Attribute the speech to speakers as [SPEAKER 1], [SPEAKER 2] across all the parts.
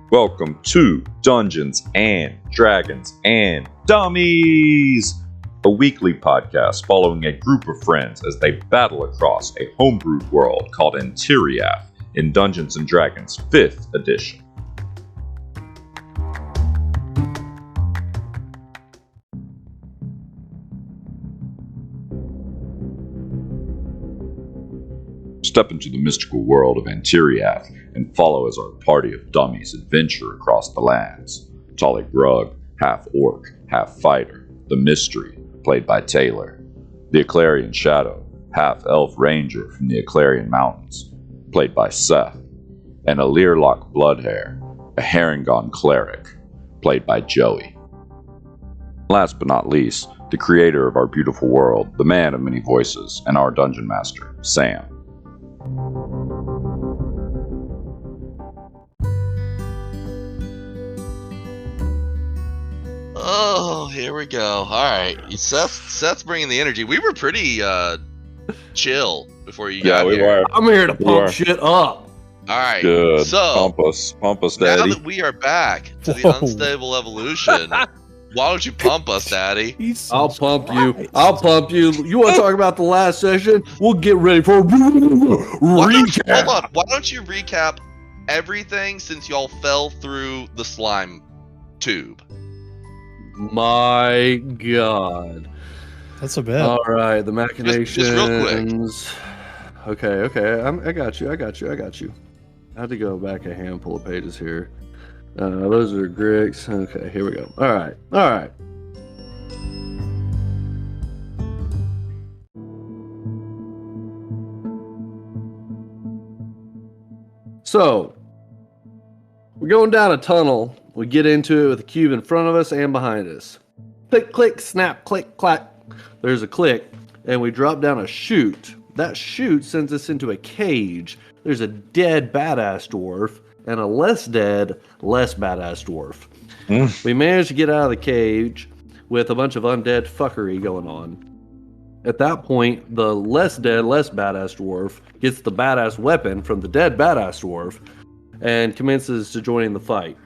[SPEAKER 1] Welcome to Dungeons and Dragons and Dummies, a weekly podcast following a group of friends as they battle across a homebrewed world called Antiriath in Dungeons and Dragons 5th edition. Step into the mystical world of Antiriath and follow as our party of dummies adventure across the lands. Talluk, half orc, half fighter, the Mystery, played by Taylor. The Eclarian Shadow, half elf ranger from the Eclarian Mountains, played by Seth. And Elirlok Bloodhair, a Harengon cleric, played by Joey. Last but not least, the creator of our beautiful world, the man of many voices, and our dungeon master, Sam.
[SPEAKER 2] Oh, here we go. All right, Seth's bringing the energy. We were pretty chill before you got here.
[SPEAKER 1] Were.
[SPEAKER 3] I'm here to pump shit up.
[SPEAKER 2] All right,
[SPEAKER 1] Good.
[SPEAKER 2] so
[SPEAKER 1] Pump us, Daddy.
[SPEAKER 2] now that we are back to the unstable evolution, why don't you pump us, Daddy?
[SPEAKER 3] I'll pump you. I'll pump you. You want to talk about the last session? We'll get ready for a recap.
[SPEAKER 2] Hold on. Why don't you recap everything since y'all fell through the slime tube?
[SPEAKER 3] My God.
[SPEAKER 4] That's a bit.
[SPEAKER 3] All right, the machinations.
[SPEAKER 2] Just real quick.
[SPEAKER 3] Okay. I got you. I had to go back a handful of pages here. Those are Grix. Okay, here we go. All right. So, we're going down a tunnel. We get into it with a cube in front of us and behind us. Click, click, snap, click, clack. There's a click, and we drop down a chute. That chute sends us into a cage. There's a dead badass dwarf and a less dead, less badass dwarf. We managed to get out of the cage with a bunch of undead fuckery going on. At that point, the less dead, less badass dwarf gets the badass weapon from the dead badass dwarf and commences to join the fight.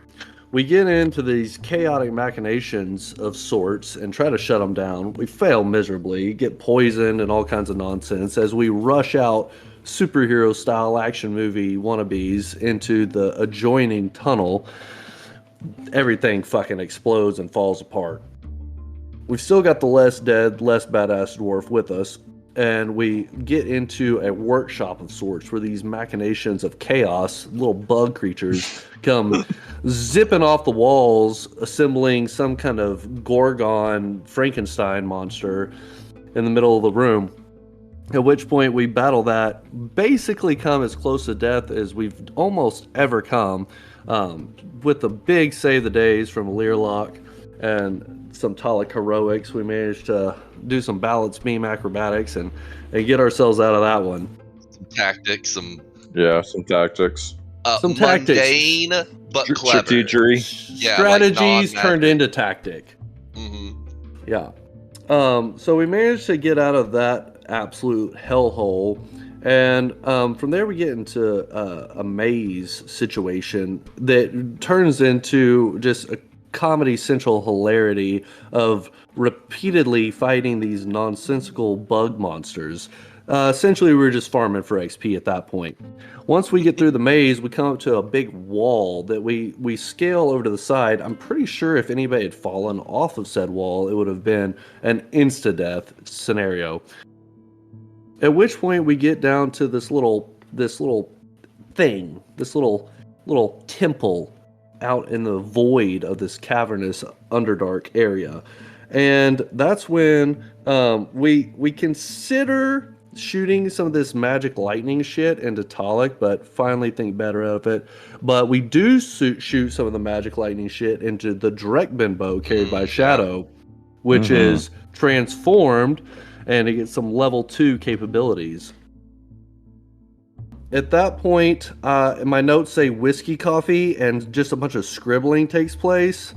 [SPEAKER 3] We get into these chaotic machinations of sorts and try to shut them down. We fail miserably, get poisoned and all kinds of nonsense as we rush out superhero-style action movie wannabes into the adjoining tunnel. Everything fucking explodes and falls apart. We've still got the less dead, less badass dwarf with us, and we get into a workshop of sorts where these machinations of chaos, little bug creatures, come zipping off the walls, assembling some kind of Gorgon Frankenstein monster in the middle of the room. At which point we battle that, basically come as close to death as we've almost ever come, with the big save the days from Elirlok and some Talluk heroics. We managed to do some balance beam acrobatics and get ourselves out of that one.
[SPEAKER 2] Some tactics, some
[SPEAKER 1] tactics.
[SPEAKER 3] Some tactics.
[SPEAKER 2] Mundane, but clever.
[SPEAKER 1] Strategery.
[SPEAKER 2] Yeah,
[SPEAKER 3] strategies
[SPEAKER 2] like
[SPEAKER 3] turned into tactic.
[SPEAKER 2] Mm-hmm.
[SPEAKER 3] Yeah. So we managed to get out of that absolute hellhole. And from there we get into a maze situation that turns into just a Comedy Central hilarity of repeatedly fighting these nonsensical bug monsters. Essentially, we were just farming for XP at that point. Once we get through the maze, we come up to a big wall that we scale over to the side. I'm pretty sure if anybody had fallen off of said wall, it would have been an insta-death scenario. At which point we get down to this little thing, this little temple out in the void of this cavernous Underdark area. And that's when we consider shooting some of this magic lightning shit into Talluk, but finally think better of it. But we do shoot some of the magic lightning shit into the Drekben bow carried by Shadow, which is transformed, and it gets some level 2 capabilities. At that point, my notes say whiskey coffee, and just a bunch of scribbling takes place.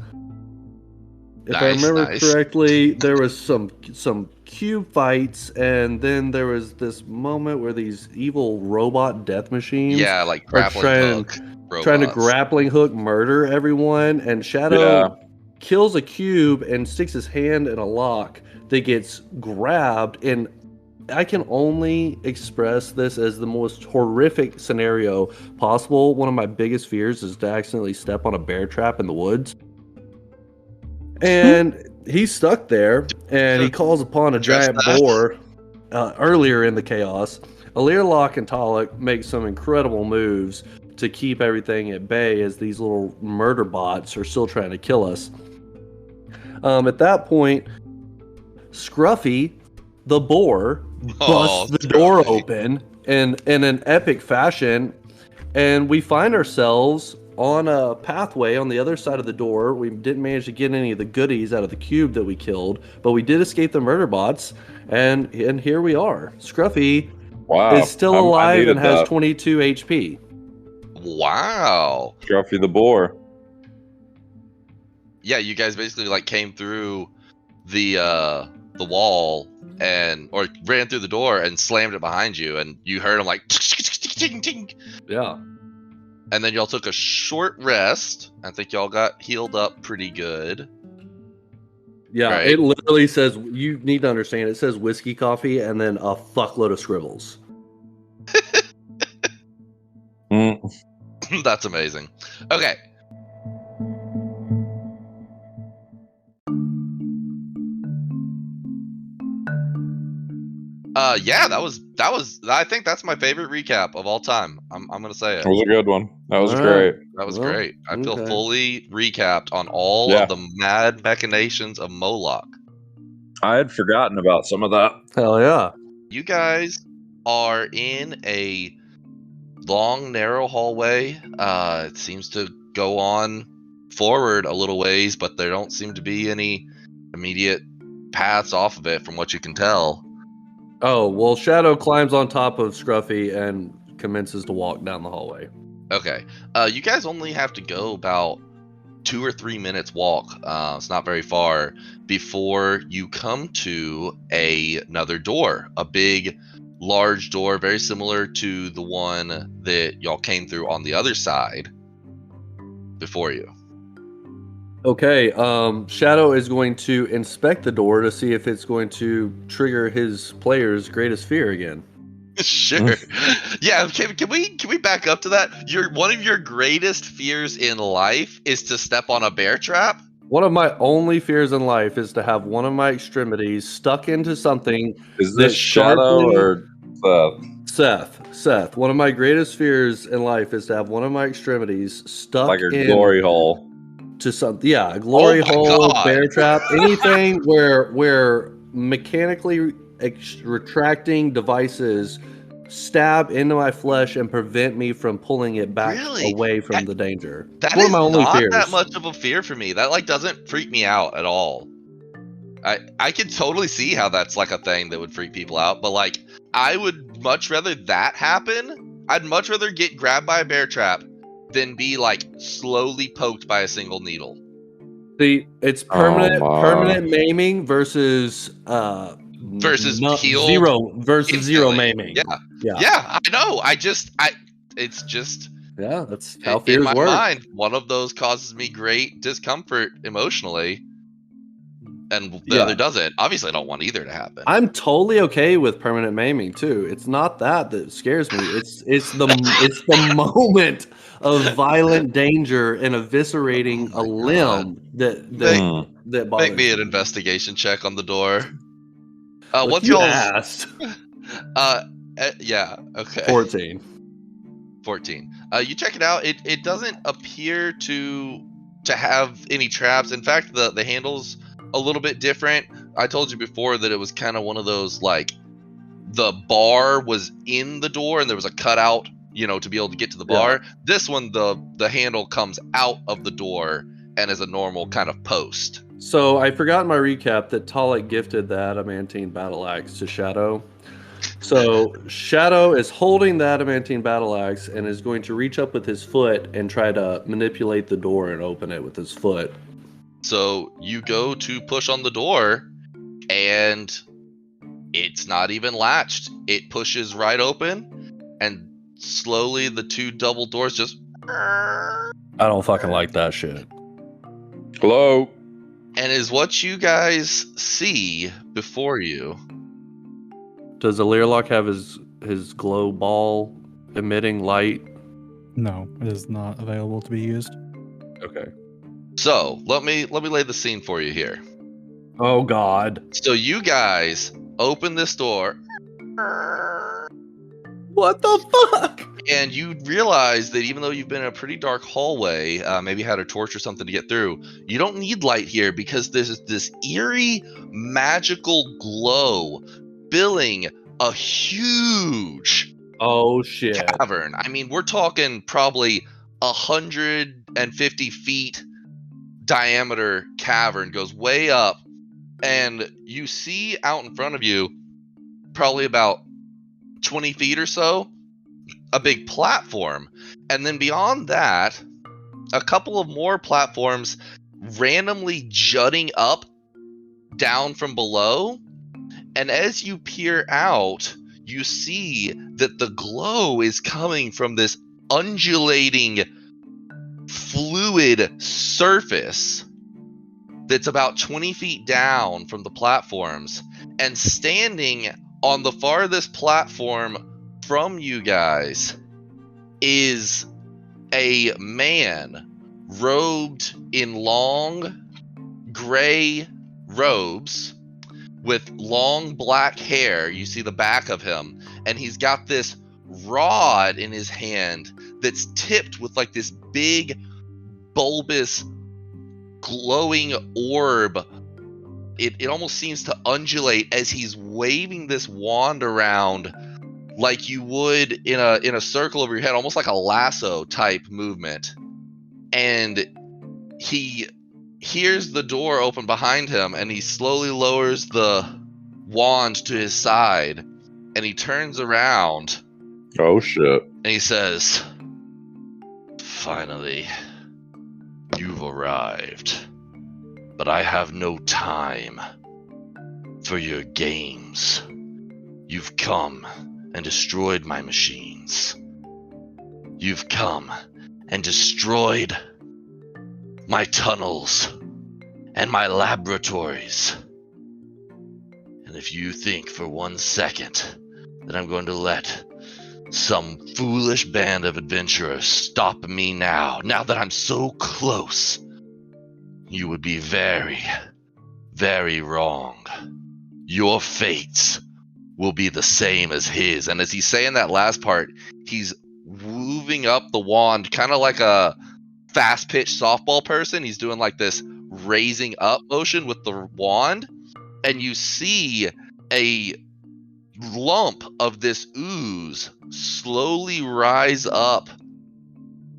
[SPEAKER 3] if I remember correctly, there was some cube fights, and then there was this moment where these evil robot death machines,
[SPEAKER 2] like grappling hook
[SPEAKER 3] trying to grappling hook murder everyone, and Shadow kills a cube and sticks his hand in a lock that gets grabbed, and I can only express this as the most horrific scenario possible. One of my biggest fears is to accidentally step on a bear trap in the woods. And he's stuck there, and he calls upon a giant boar earlier in the chaos. Elirlok and Talluk make some incredible moves to keep everything at bay as these little murder bots are still trying to kill us. At that point, Scruffy, the boar, busts the door open in an epic fashion, and we find ourselves on a pathway on the other side of the door. We didn't manage to get any of the goodies out of the cube that we killed, but we did escape the murder bots, and here we are. Scruffy is still alive and has 22 HP.
[SPEAKER 2] Wow.
[SPEAKER 1] Scruffy the boar.
[SPEAKER 2] Yeah, you guys basically like came through the wall or ran through the door and slammed it behind you, and you heard him like
[SPEAKER 3] yeah.
[SPEAKER 2] And then y'all took a short rest. I think y'all got healed up pretty good.
[SPEAKER 3] Yeah, right? It literally says, you need to understand, it says whiskey coffee and then a fuckload of scribbles.
[SPEAKER 2] That's amazing. Okay. Yeah, that was. I think that's my favorite recap of all time. I'm gonna say it.
[SPEAKER 1] That was a good one. That was great.
[SPEAKER 2] That was great. I feel fully recapped on all of the mad machinations of Moloch.
[SPEAKER 1] I had forgotten about some of that.
[SPEAKER 3] Hell yeah!
[SPEAKER 2] You guys are in a long, narrow hallway. It seems to go on forward a little ways, but there don't seem to be any immediate paths off of it, from what you can tell.
[SPEAKER 3] Oh, well, Shadow climbs on top of Scruffy and commences to walk down the hallway.
[SPEAKER 2] Okay. You guys only have to go about 2 or 3 minutes walk. It's not very far before you come to another door. A big, large door, very similar to the one that y'all came through on the other side before you.
[SPEAKER 3] Okay, Shadow is going to inspect the door to see if it's going to trigger his player's greatest fear again.
[SPEAKER 2] Sure. Yeah, can we back up to that? One of your greatest fears in life is to step on a bear trap?
[SPEAKER 3] One of my only fears in life is to have one of my extremities stuck into something.
[SPEAKER 1] Is this Shadow or
[SPEAKER 3] Seth? Seth. One of my greatest fears in life is to have one of my extremities stuck
[SPEAKER 1] like a glory hole.
[SPEAKER 3] To something, a glory hole, bear trap, anything where mechanically retracting devices stab into my flesh and prevent me from pulling it back away from the danger.
[SPEAKER 2] That is not that much of a fear for me. That doesn't freak me out at all. I could totally see how that's like a thing that would freak people out, but like I would much rather that happen. I'd much rather get grabbed by a bear trap than be like slowly poked by a single needle.
[SPEAKER 3] See, it's permanent maiming versus
[SPEAKER 2] heal
[SPEAKER 3] zero maiming.
[SPEAKER 2] Yeah, I know. It's just
[SPEAKER 3] that's how fears work.
[SPEAKER 2] In my mind, one of those causes me great discomfort emotionally, and the other doesn't. Obviously, I don't want either to happen.
[SPEAKER 3] I'm totally okay with permanent maiming too. It's not that scares me. It's the moment of violent danger and eviscerating a limb that bothers
[SPEAKER 2] Make me an investigation check on the door.
[SPEAKER 3] What's y'all's asked?
[SPEAKER 2] Yeah, okay.
[SPEAKER 3] 14.
[SPEAKER 2] You check it out. It doesn't appear to have any traps. In fact, the handle's a little bit different. I told you before that it was kind of one of those, like, the bar was in the door and there was a cutout, to be able to get to the bar. This one, the handle comes out of the door and is a normal kind of post.
[SPEAKER 3] So I forgot in my recap that Talluk gifted the adamantine battle axe to Shadow. So Shadow is holding the adamantine battle axe and is going to reach up with his foot and try to manipulate the door and open it with his foot.
[SPEAKER 2] So you go to push on the door, and it's not even latched. It pushes right open, and slowly the two double doors just...
[SPEAKER 3] I don't fucking like that shit.
[SPEAKER 1] Hello?
[SPEAKER 2] And is what you guys see before you.
[SPEAKER 3] Does Elirlok have his glow ball emitting light?
[SPEAKER 4] No, it is not available to be used.
[SPEAKER 3] Okay.
[SPEAKER 2] So let me lay the scene for you here.
[SPEAKER 3] Oh God.
[SPEAKER 2] So you guys open this door,
[SPEAKER 3] What the fuck?
[SPEAKER 2] and you realize that even though you've been in a pretty dark hallway, maybe had a torch or something to get through, you don't need light here because there's this eerie magical glow filling a huge
[SPEAKER 3] Oh shit.
[SPEAKER 2] cavern. I mean, we're talking probably 150 feet diameter cavern, goes way up, and you see out in front of you, probably about 20 feet or so, a big platform. And then beyond that, a couple of more platforms randomly jutting up down from below. And as you peer out, you see that the glow is coming from this undulating fluid surface that's about 20 feet down from the platforms. And standing on the farthest platform from you guys is a man robed in long gray robes with long black hair. You see the back of him, and he's got this rod in his hand that's tipped with like this big bulbous glowing orb. It almost seems to undulate as he's waving this wand around like you would in a circle over your head, almost like a lasso type movement. And he hears the door open behind him, and he slowly lowers the wand to his side, and he turns around
[SPEAKER 1] Oh shit.
[SPEAKER 2] and he says, "Finally, you've arrived, but I have no time for your games. You've come and destroyed my machines. You've come and destroyed my tunnels and my laboratories. And if you think for 1 second that I'm going to let some foolish band of adventurers stop me now that I'm so close, you would be very, very wrong. Your fates will be the same as his." And as he's saying that last part, he's moving up the wand, kind of like a fast-pitched softball person. He's doing like this raising up motion with the wand, and you see a lump of this ooze slowly rise up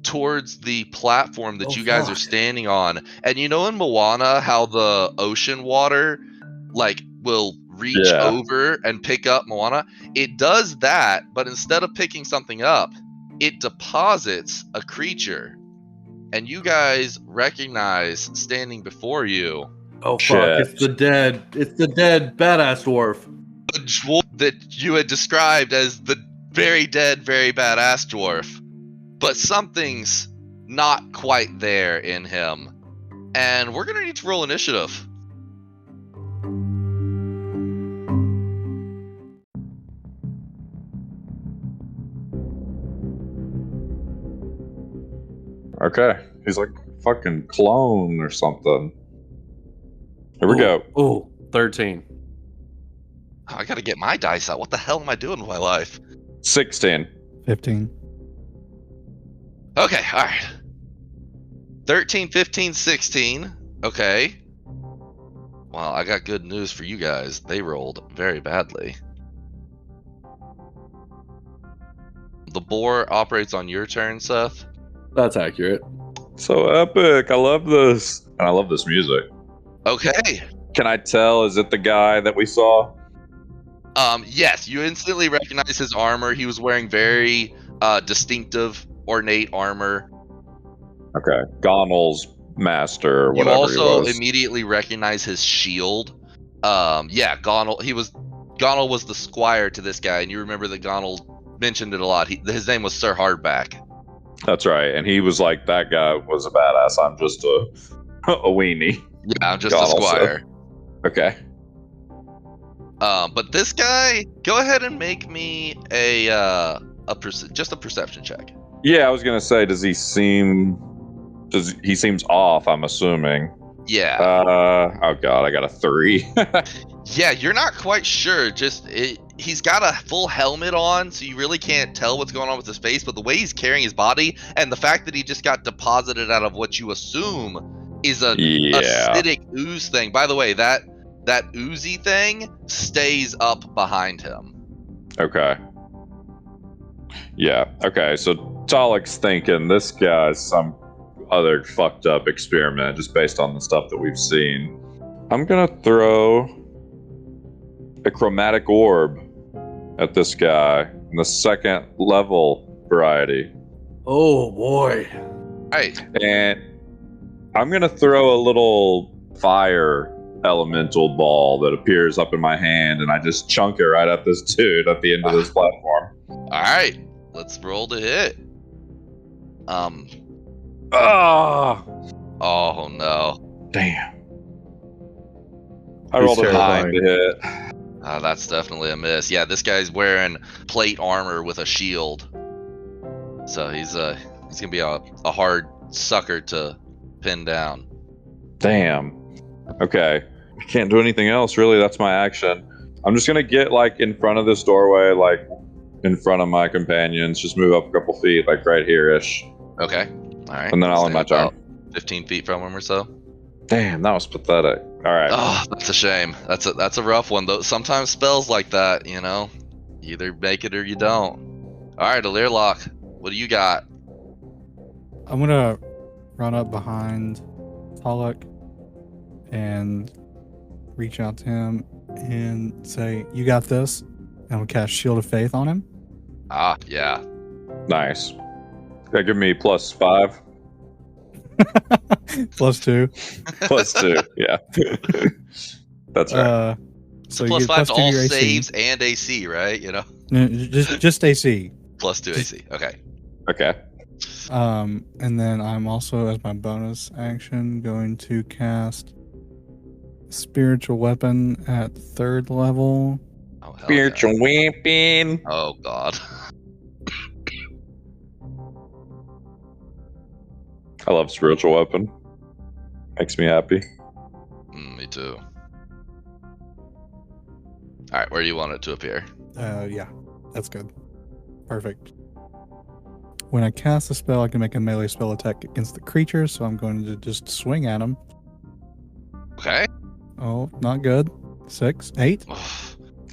[SPEAKER 2] towards the platform that you guys are standing on. And you know in Moana how the ocean water like will reach over and pick up Moana? It does that, but instead of picking something up, it deposits a creature. And you guys recognize standing before you
[SPEAKER 3] Oh
[SPEAKER 1] Shit.
[SPEAKER 3] fuck! It's the dead badass dwarf.
[SPEAKER 2] a dwarf that you had described as the very dead, very badass dwarf. But something's not quite there in him. And we're going to need to roll initiative.
[SPEAKER 1] Okay. He's like fucking clone or something. Here we go.
[SPEAKER 3] Oh, 13.
[SPEAKER 2] Oh, I got to get my dice out. What the hell am I doing with my life?
[SPEAKER 1] 16.
[SPEAKER 4] 15.
[SPEAKER 2] Okay, all right. 13, 15, 16. Okay. Well, I got good news for you guys. They rolled very badly. The boar operates on your turn, Seth.
[SPEAKER 3] That's accurate.
[SPEAKER 1] So epic. I love this. And I love this music.
[SPEAKER 2] Okay.
[SPEAKER 1] Can I tell? Is it the guy that we saw?
[SPEAKER 2] Yes, you instantly recognize his armor. He was wearing very distinctive, ornate armor.
[SPEAKER 1] Okay. Gonal's master or
[SPEAKER 2] You
[SPEAKER 1] whatever
[SPEAKER 2] also
[SPEAKER 1] he was.
[SPEAKER 2] immediately recognize his shield. Yeah, Gonal was the squire to this guy, and you remember that Gonal mentioned it a lot. His name was Sir Hardback.
[SPEAKER 1] That's right. And he was like, that guy was a badass. I'm just a weenie.
[SPEAKER 2] Yeah, I'm just
[SPEAKER 1] God
[SPEAKER 2] a squire.
[SPEAKER 1] Okay.
[SPEAKER 2] But this guy, go ahead and make me just a perception check.
[SPEAKER 1] Yeah, I was gonna say, he seems off, I'm assuming.
[SPEAKER 2] Yeah.
[SPEAKER 1] Oh god, I got a 3.
[SPEAKER 2] Yeah, you're not quite sure. He's got a full helmet on, so you really can't tell what's going on with his face. But the way he's carrying his body, and the fact that he just got deposited out of what you assume is a acidic ooze thing. By the way, that oozy thing stays up behind him.
[SPEAKER 1] Okay. Yeah. Okay. So Talluk's thinking this guy's some other fucked up experiment, just based on the stuff that we've seen. I'm gonna throw a chromatic orb at this guy in the 2nd level variety.
[SPEAKER 3] Oh boy.
[SPEAKER 2] Right.
[SPEAKER 1] And I'm gonna throw a little fire elemental ball that appears up in my hand, and I just chunk it right at this dude at the end of this platform.
[SPEAKER 2] All right. Let's roll to hit. Oh no.
[SPEAKER 1] Damn. I rolled a 9 to hit.
[SPEAKER 2] That's definitely a miss. Yeah, this guy's wearing plate armor with a shield, so he's gonna be a hard sucker to pin down.
[SPEAKER 1] Damn. Okay. I can't do anything else, really. That's my action. I'm just gonna get, like, in front of this doorway, like, in front of my companions. Just move up a couple feet, like, right here-ish.
[SPEAKER 2] Okay. All right.
[SPEAKER 1] And then I'll end my turn.
[SPEAKER 2] 15 feet from him or so.
[SPEAKER 1] Damn, that was pathetic. All right.
[SPEAKER 2] Oh, that's a shame. That's a rough one, though. Sometimes spells like that, you know, you either make it or you don't. All right, Elirlok, what do you got?
[SPEAKER 4] I'm gonna run up behind Talluk and reach out to him and say, "You got this." And I'll cast Shield of Faith on him.
[SPEAKER 2] Ah, yeah.
[SPEAKER 1] Nice. That give me +5.
[SPEAKER 4] +2.
[SPEAKER 1] +2. Yeah. That's right.
[SPEAKER 4] So
[SPEAKER 2] Plus
[SPEAKER 4] you get
[SPEAKER 2] 5 to all
[SPEAKER 4] your AC.
[SPEAKER 2] saves and AC, right? You know,
[SPEAKER 4] No, just AC.
[SPEAKER 2] +2 AC. Okay.
[SPEAKER 1] Okay.
[SPEAKER 4] And then I'm also, as my bonus action, going to cast Spiritual Weapon at 3rd level.
[SPEAKER 2] Oh, hell
[SPEAKER 1] Spiritual
[SPEAKER 2] yeah.
[SPEAKER 1] weapon.
[SPEAKER 2] Oh god.
[SPEAKER 1] I love spiritual weapon. Makes me happy.
[SPEAKER 2] Me too. All right, where do you want it to appear?
[SPEAKER 4] Yeah, that's good. Perfect. When I cast a spell, I can make a melee spell attack against the creature, so I'm going to just swing at him.
[SPEAKER 2] Okay.
[SPEAKER 4] Oh, not good. 6, 8.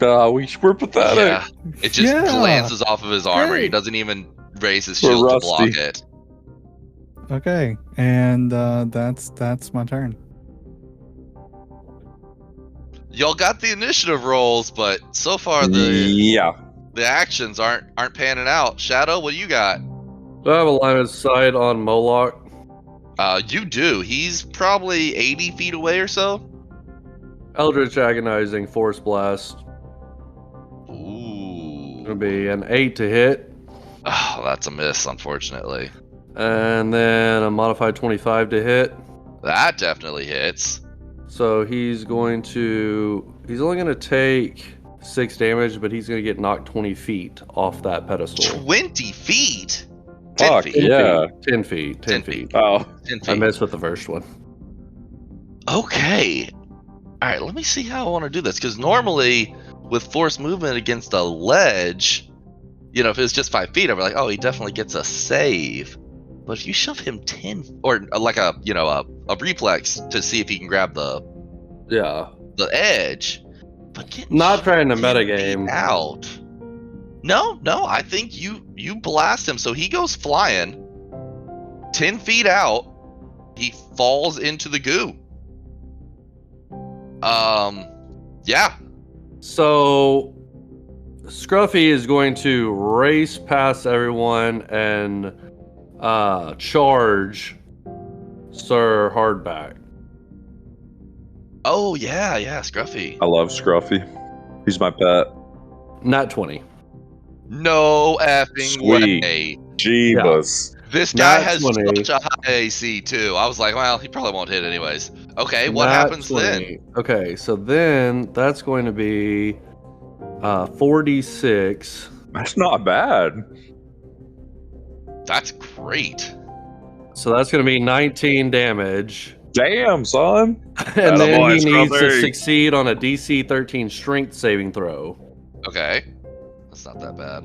[SPEAKER 1] We're pathetic.
[SPEAKER 2] Yeah. It just
[SPEAKER 4] Yeah.
[SPEAKER 2] glances off of his armor. He
[SPEAKER 4] Great.
[SPEAKER 2] doesn't even raise his
[SPEAKER 1] We're
[SPEAKER 2] shield to
[SPEAKER 1] rusty.
[SPEAKER 2] block it.
[SPEAKER 4] Okay, and that's my turn.
[SPEAKER 2] Y'all got the initiative rolls, but so far the actions aren't panning out. Shadow, what do you got?
[SPEAKER 3] Do I have a line of sight on Moloch?
[SPEAKER 2] You do. He's probably 80 feet away or so.
[SPEAKER 3] Eldritch Agonizing Force Blast.
[SPEAKER 2] Ooh.
[SPEAKER 3] Gonna be an 8 to hit.
[SPEAKER 2] Oh, that's a miss, unfortunately.
[SPEAKER 3] And then a modified 25 to hit.
[SPEAKER 2] That definitely hits.
[SPEAKER 3] So he's only going to take 6 damage, but he's going to get knocked 20 feet off that pedestal.
[SPEAKER 2] 20 feet? 10
[SPEAKER 1] Fuck,
[SPEAKER 2] feet.
[SPEAKER 1] yeah.
[SPEAKER 3] 10 feet. 10 feet.
[SPEAKER 1] Oh.
[SPEAKER 2] 10 feet.
[SPEAKER 3] I missed with the first one.
[SPEAKER 2] Okay. All right, let me see how I want to do this. Because normally, with force movement against a ledge, you know, if it's just 5 feet, I'd be like, oh, he definitely gets a save. But if you shove him 10, or like a reflex to see if he can grab the edge, but
[SPEAKER 3] Not trying to
[SPEAKER 2] 10
[SPEAKER 3] metagame.
[SPEAKER 2] feet out. No, I think you blast him, so he goes flying 10 feet out. He falls into the goo. Yeah.
[SPEAKER 3] So Scruffy is going to race past everyone and charge Sir Hardback.
[SPEAKER 2] Oh yeah, Scruffy.
[SPEAKER 1] I love Scruffy. He's my pet.
[SPEAKER 3] Not 20.
[SPEAKER 2] No effing
[SPEAKER 1] Sweet.
[SPEAKER 2] way.
[SPEAKER 1] Jeebus.
[SPEAKER 2] This guy
[SPEAKER 3] Not
[SPEAKER 2] has
[SPEAKER 3] 20.
[SPEAKER 2] such a high AC too. I was like, well, he probably won't hit anyways. Okay, what
[SPEAKER 3] Not
[SPEAKER 2] happens
[SPEAKER 3] 20.
[SPEAKER 2] then?
[SPEAKER 3] Okay, so then that's going to be 46.
[SPEAKER 1] That's not bad.
[SPEAKER 2] That's great.
[SPEAKER 3] So that's going to be 19 damage.
[SPEAKER 1] Damn, son.
[SPEAKER 3] And then
[SPEAKER 1] Attaboy,
[SPEAKER 3] he needs to
[SPEAKER 1] Scruffy.
[SPEAKER 3] succeed on a DC 13 strength saving throw.
[SPEAKER 2] Okay, that's not that bad.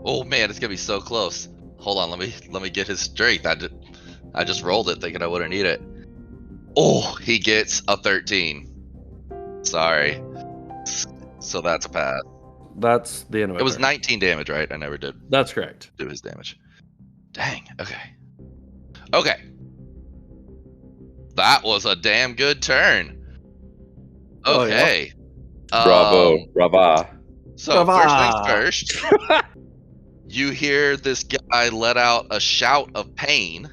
[SPEAKER 2] Oh man, it's gonna be so close. Hold on, let me get his strength. I just rolled it thinking I wouldn't need it. Oh, he gets a 13. Sorry. So that's a pass.
[SPEAKER 3] That's the end of it.
[SPEAKER 2] It was 19 damage, right? I never did
[SPEAKER 3] That's correct.
[SPEAKER 2] do his damage. Dang. Okay. Okay. That was a damn good turn.
[SPEAKER 3] Oh, yeah.
[SPEAKER 2] Okay.
[SPEAKER 1] Bravo. Brava.
[SPEAKER 2] So
[SPEAKER 3] Brava.
[SPEAKER 2] first things first. You hear this guy let out a shout of pain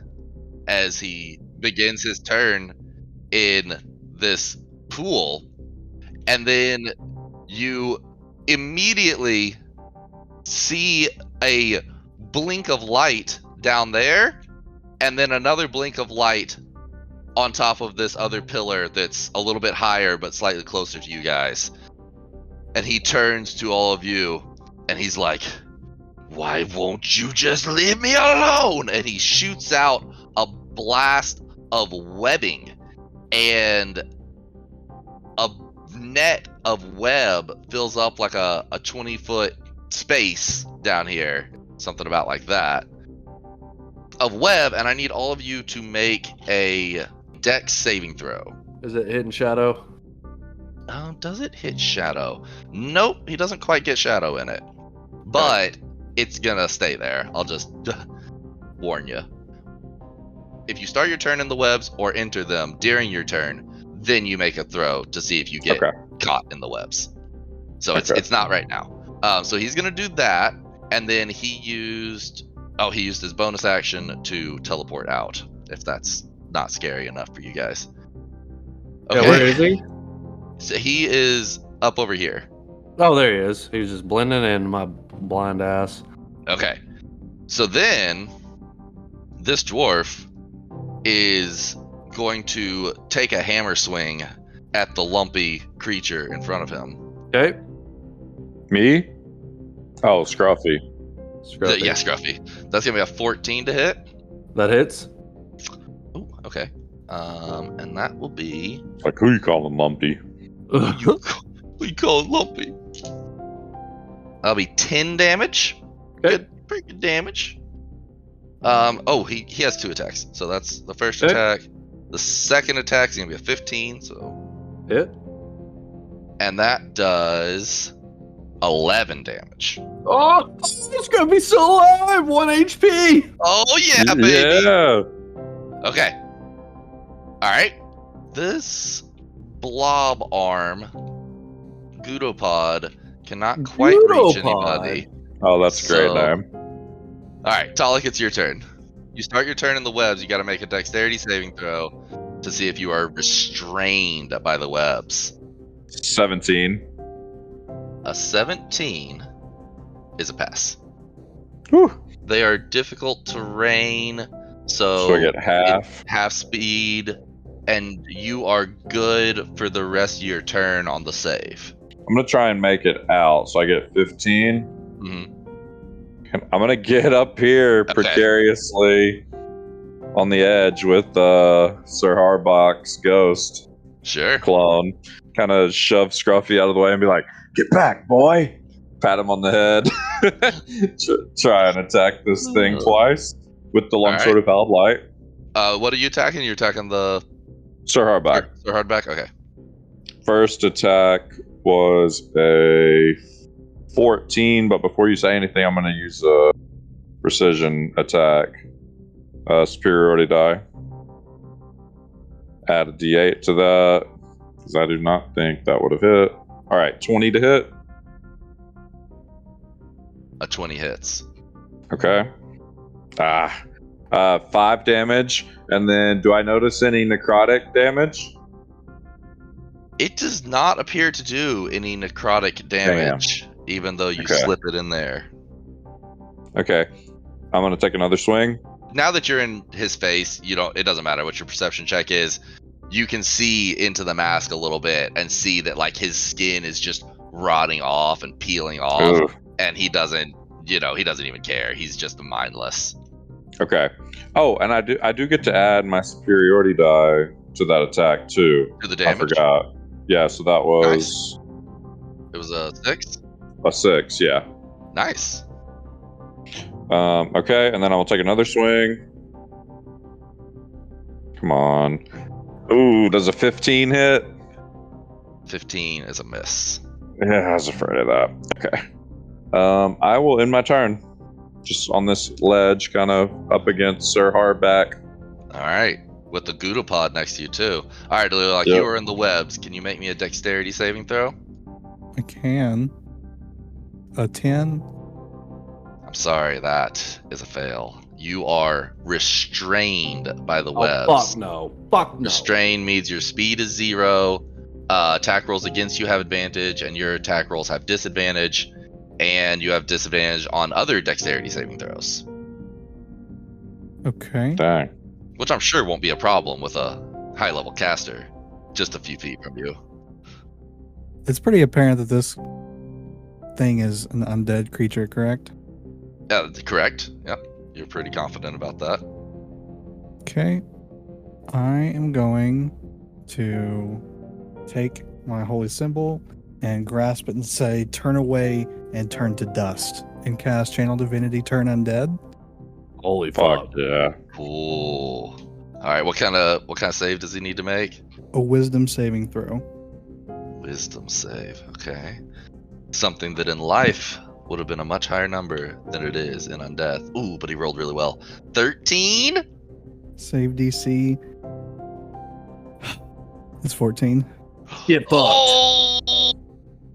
[SPEAKER 2] as he begins his turn in this pool, and then you immediately see a blink of light down there, and then another blink of light on top of this other pillar that's a little bit higher but slightly closer to you guys. And he turns to all of you and he's like, why won't you just leave me alone? And he shoots out a blast of webbing, and a net of web fills up like a 20-foot space down here. Something about like that. Of web, and I need all of you to make a dex saving throw.
[SPEAKER 3] Is it hidden shadow?
[SPEAKER 2] Does it hit shadow? Nope, he doesn't quite get shadow in it. But it's gonna stay there. I'll just warn you. If you start your turn in the webs or enter them during your turn, then you make a throw to see if you get caught in the webs. So it's not right now. So he's gonna do that, and then he used his bonus action to teleport out, if that's not scary enough for you guys. Okay.
[SPEAKER 3] Yeah, where is he?
[SPEAKER 2] So he is up over here.
[SPEAKER 3] Oh, there he is. He was just blending in, my blind ass.
[SPEAKER 2] Okay. So then this dwarf is going to take a hammer swing at the lumpy creature in front of him.
[SPEAKER 3] Okay.
[SPEAKER 1] Me? Oh, Scruffy.
[SPEAKER 3] Scruffy.
[SPEAKER 2] Yeah, Scruffy. That's going to be a 14 to hit.
[SPEAKER 3] That hits.
[SPEAKER 2] Ooh, okay. And that will be...
[SPEAKER 1] Like, who you calling Lumpy?
[SPEAKER 2] We call it lumpy. That'll be 10 damage.
[SPEAKER 3] Okay.
[SPEAKER 2] Pretty good damage. He has 2 attacks. So that's the first
[SPEAKER 3] Okay.
[SPEAKER 2] attack. The second attack is going to be a 15. So
[SPEAKER 3] Hit.
[SPEAKER 2] and that does 11 damage.
[SPEAKER 3] Oh, it's gonna be so alive. 1 HP.
[SPEAKER 2] Oh yeah, baby.
[SPEAKER 1] Yeah.
[SPEAKER 2] Okay. All right. This blob arm Gudopod cannot quite reach anybody.
[SPEAKER 1] Oh, that's a great
[SPEAKER 2] So-
[SPEAKER 1] name.
[SPEAKER 2] All right, Talluk, it's your turn. You start your turn in the webs. You got to make a dexterity saving throw to see if you are restrained by the webs.
[SPEAKER 1] 17.
[SPEAKER 2] A 17 is a pass.
[SPEAKER 1] Whew.
[SPEAKER 2] They are difficult terrain,
[SPEAKER 1] So I get half.
[SPEAKER 2] half speed, and you are good for the rest of your turn on the save.
[SPEAKER 1] I'm going to try and make it out. So I get 15.
[SPEAKER 2] Mhm.
[SPEAKER 1] I'm going to get up here
[SPEAKER 2] Okay.
[SPEAKER 1] precariously on the edge with Sir Harbach's ghost
[SPEAKER 2] Sure.
[SPEAKER 1] clone. Kind of shove Scruffy out of the way and be like, get back, boy. Pat him on the head. Try and attack this thing twice with the longsword of held light.
[SPEAKER 2] What are you attacking? You're attacking the
[SPEAKER 1] Sir Harbach.
[SPEAKER 2] Sir Hardback? Okay.
[SPEAKER 1] First attack was a 14, but before you say anything, I'm going to use a precision attack. Superiority die. Add a d8 to that, because I do not think that would have hit. All right, 20 to hit.
[SPEAKER 2] A 20 hits.
[SPEAKER 1] Okay. 5 damage. And then do I notice any necrotic damage?
[SPEAKER 2] It does not appear to do any necrotic damage, even though you slip it in there.
[SPEAKER 1] Okay. I'm going to take another swing.
[SPEAKER 2] Now that you're in his face, it doesn't matter what your perception check is. You can see into the mask a little bit and see that like his skin is just rotting off and peeling off.
[SPEAKER 1] Ooh.
[SPEAKER 2] And he doesn't even care. He's just mindless.
[SPEAKER 1] Okay. Oh, and I do get to add my superiority die to that attack too.
[SPEAKER 2] To the damage?
[SPEAKER 1] I forgot. Yeah, so that was...
[SPEAKER 2] Nice. It was a 6?
[SPEAKER 1] A 6, yeah.
[SPEAKER 2] Nice.
[SPEAKER 1] Okay, and then I will take another swing. Come on. Ooh, does a 15 hit?
[SPEAKER 2] 15 is a miss.
[SPEAKER 1] Yeah, I was afraid of that. Okay. I will end my turn. Just on this ledge, kind of up against Sir Hardback.
[SPEAKER 2] All right. With the Gudapod next to you, too. All right, Elirlok, you are in the webs. Can you make me a dexterity saving throw?
[SPEAKER 4] I can. A 10.
[SPEAKER 2] I'm sorry, that is a fail. You are restrained by the webs.
[SPEAKER 3] Fuck no. Fuck no.
[SPEAKER 2] Restrained means your speed is 0. Attack rolls against you have advantage, and your attack rolls have disadvantage. And you have disadvantage on other dexterity saving throws.
[SPEAKER 4] Okay.
[SPEAKER 1] Dang.
[SPEAKER 2] Which I'm sure won't be a problem with a high-level caster. Just a few feet from you.
[SPEAKER 4] It's pretty apparent that this thing is an undead creature, correct?
[SPEAKER 2] Correct. Yep. You're pretty confident about that.
[SPEAKER 4] Okay. I am going to take my holy symbol and grasp it and say, turn away and turn to dust, and cast Channel Divinity Turn Undead.
[SPEAKER 3] Holy fuck.
[SPEAKER 1] Yeah.
[SPEAKER 2] Cool. All right. What kind of save does he need to make?
[SPEAKER 4] A wisdom saving throw.
[SPEAKER 2] Wisdom save. Okay. Something that in life would have been a much higher number than it is in undeath. Ooh, but he rolled really well. 13?
[SPEAKER 4] Save DC. It's 14.
[SPEAKER 3] Get fucked.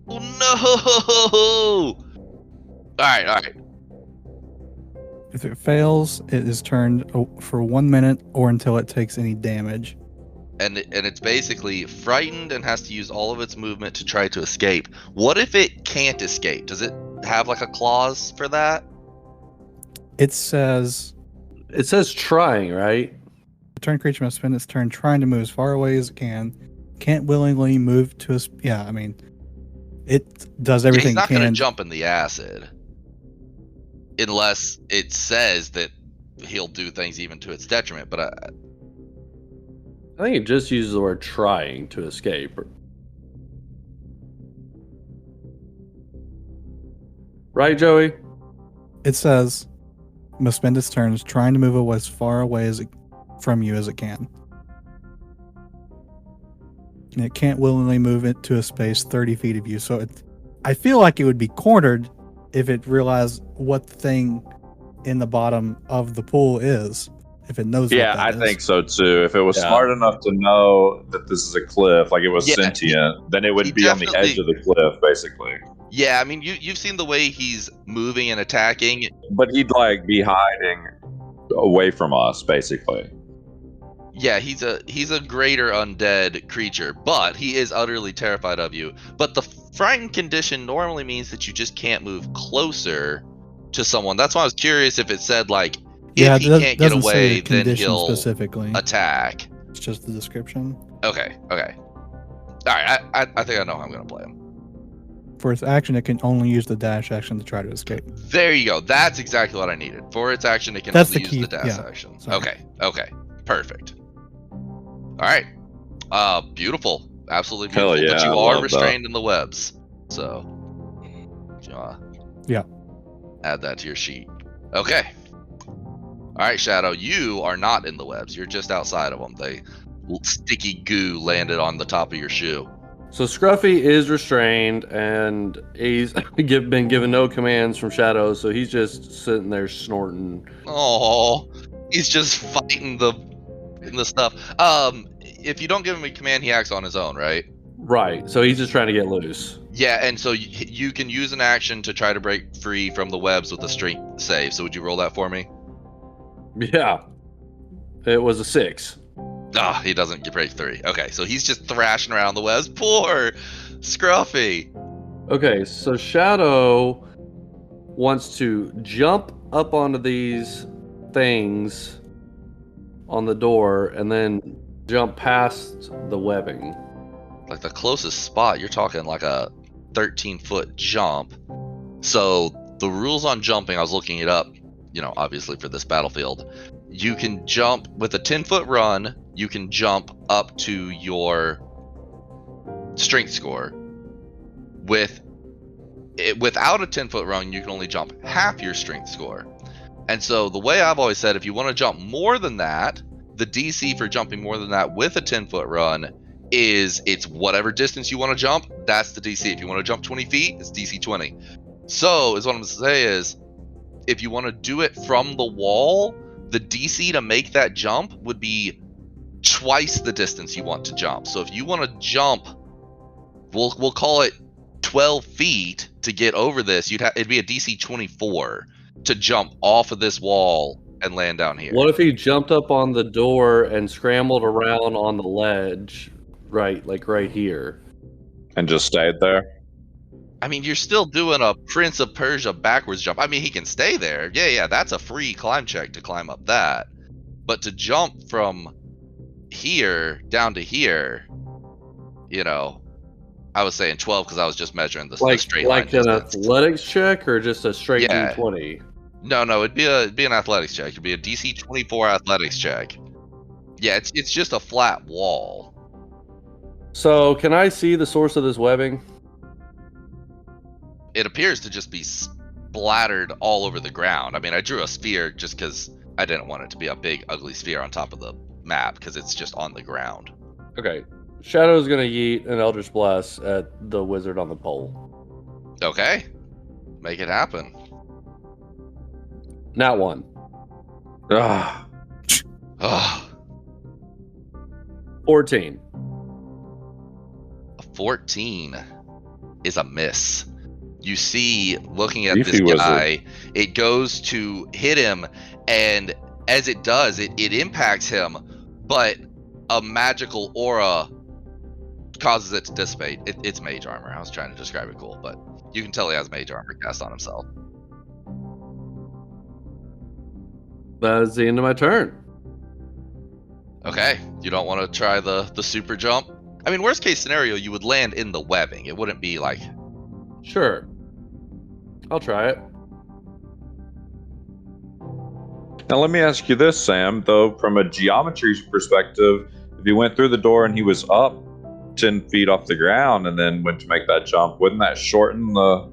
[SPEAKER 2] Oh no! Alright.
[SPEAKER 4] If it fails, it is turned for 1 minute or until it takes any damage.
[SPEAKER 2] And it's basically frightened and has to use all of its movement to try to escape. What if it can't escape? Does it have like a clause for that?
[SPEAKER 4] It says
[SPEAKER 3] trying, right?
[SPEAKER 4] the turn creature must spend its turn trying to move as far away as it can. Can't willingly move to it does everything
[SPEAKER 2] he's not
[SPEAKER 4] it can.
[SPEAKER 2] going to jump in the acid. Unless it says that he'll do things even to its detriment. But
[SPEAKER 3] I think it just uses the word trying to escape. Right, Joey?
[SPEAKER 4] It says must spend its turns trying to move away as far away from you as it can. And it can't willingly move it to a space 30 feet of you. So I feel like it would be cornered if it realized what the thing in the bottom of the pool is. If it knows what that
[SPEAKER 1] I
[SPEAKER 4] is.
[SPEAKER 1] think so too. If it was smart enough to know that this is a cliff, like it was sentient, then it would be on the edge of the cliff, basically.
[SPEAKER 2] Yeah, I mean, you've seen the way he's moving and attacking.
[SPEAKER 1] But he'd like be hiding away from us, basically.
[SPEAKER 2] Yeah, he's a greater undead creature, but he is utterly terrified of you. But the frightened condition normally means that you just can't move closer to someone. That's why I was curious if it said like, if he can't get away, then he'll
[SPEAKER 4] specifically
[SPEAKER 2] attack.
[SPEAKER 4] It's just the description.
[SPEAKER 2] Okay. All right, I think I know how I'm gonna play him.
[SPEAKER 4] For its action, it can only use the dash action to try to escape.
[SPEAKER 2] There you go. That's exactly what I needed. For its action, it can
[SPEAKER 4] That's
[SPEAKER 2] only
[SPEAKER 4] the
[SPEAKER 2] use
[SPEAKER 4] key.
[SPEAKER 2] the dash action. Okay. Perfect. All right. Beautiful. Absolutely beautiful.
[SPEAKER 1] Hell yeah,
[SPEAKER 2] But you
[SPEAKER 1] I
[SPEAKER 2] are
[SPEAKER 1] love
[SPEAKER 2] restrained in the webs. So,
[SPEAKER 4] Yeah.
[SPEAKER 2] add that to your sheet. Okay. All right, Shadow, you are not in the webs. You're just outside of them. Sticky goo landed on the top of your shoe.
[SPEAKER 3] So Scruffy is restrained, and he's been given no commands from Shadow, so he's just sitting there snorting.
[SPEAKER 2] Oh, he's just fighting the stuff. If you don't give him a command, he acts on his own, right?
[SPEAKER 3] Right, so he's just trying to get loose.
[SPEAKER 2] Yeah, and so you can use an action to try to break free from the webs with a strength save. So would you roll that for me?
[SPEAKER 3] Yeah. It was a 6.
[SPEAKER 2] Ah, he doesn't break 3. Okay, so he's just thrashing around the webs. Poor Scruffy.
[SPEAKER 3] Okay, so Shadow wants to jump up onto these things on the door and then jump past the webbing.
[SPEAKER 2] Like the closest spot, you're talking like a 13-foot jump. So the rules on jumping, I was looking it up, obviously for this battlefield. You can jump with a 10-foot run, you can jump up to your strength score. Without a 10-foot run, you can only jump half your strength score. And so the way I've always said, if you want to jump more than that, the DC for jumping more than that with a 10-foot run it's whatever distance you want to jump, that's the DC. If you want to jump 20 feet, it's DC 20. So is what I'm going to say is, if you want to do it from the wall, the DC to make that jump would be twice the distance you want to jump. So if you want to jump, we'll call it 12 feet to get over this, it'd be a DC 24 to jump off of this wall and land down here.
[SPEAKER 3] What if he jumped up on the door and scrambled around on the ledge, right here?
[SPEAKER 1] And just stayed there?
[SPEAKER 2] I mean, you're still doing a Prince of Persia backwards jump. I mean, he can stay there. Yeah, that's a free climb check to climb up that. But to jump from here down to here, I was saying 12 because I was just measuring the straight line.
[SPEAKER 3] Like an athletics check or just a straight D20?
[SPEAKER 2] No, it'd be an athletics check. It'd be a DC 24 athletics check. Yeah, it's just a flat wall.
[SPEAKER 3] So, can I see the source of this webbing?
[SPEAKER 2] It appears to just be splattered all over the ground. I mean, I drew a sphere just because I didn't want it to be a big, ugly sphere on top of the map because it's just on the ground.
[SPEAKER 3] Okay. Shadow's going to yeet an Eldritch Blast at the wizard on the pole.
[SPEAKER 2] Okay. Make it happen.
[SPEAKER 3] Not 1.
[SPEAKER 1] Ah.
[SPEAKER 2] Ugh.
[SPEAKER 3] 14.
[SPEAKER 2] A 14 is a miss. You see, looking at
[SPEAKER 1] Beefy
[SPEAKER 2] this guy,
[SPEAKER 1] wizard.
[SPEAKER 2] it goes to hit him, and as it does, it impacts him, but a magical aura causes it to dissipate. It's mage armor. I was trying to describe it cool, but you can tell he has mage armor cast on himself.
[SPEAKER 3] That is the end of my turn.
[SPEAKER 2] Okay, you don't want to try the super jump? I mean, worst case scenario, you would land in the webbing. It wouldn't be like...
[SPEAKER 3] Sure. I'll try it.
[SPEAKER 1] Now let me ask you this, Sam, though, from a geometry perspective, if you went through the door and he was up 10 feet off the ground and then went to make that jump, wouldn't that shorten the...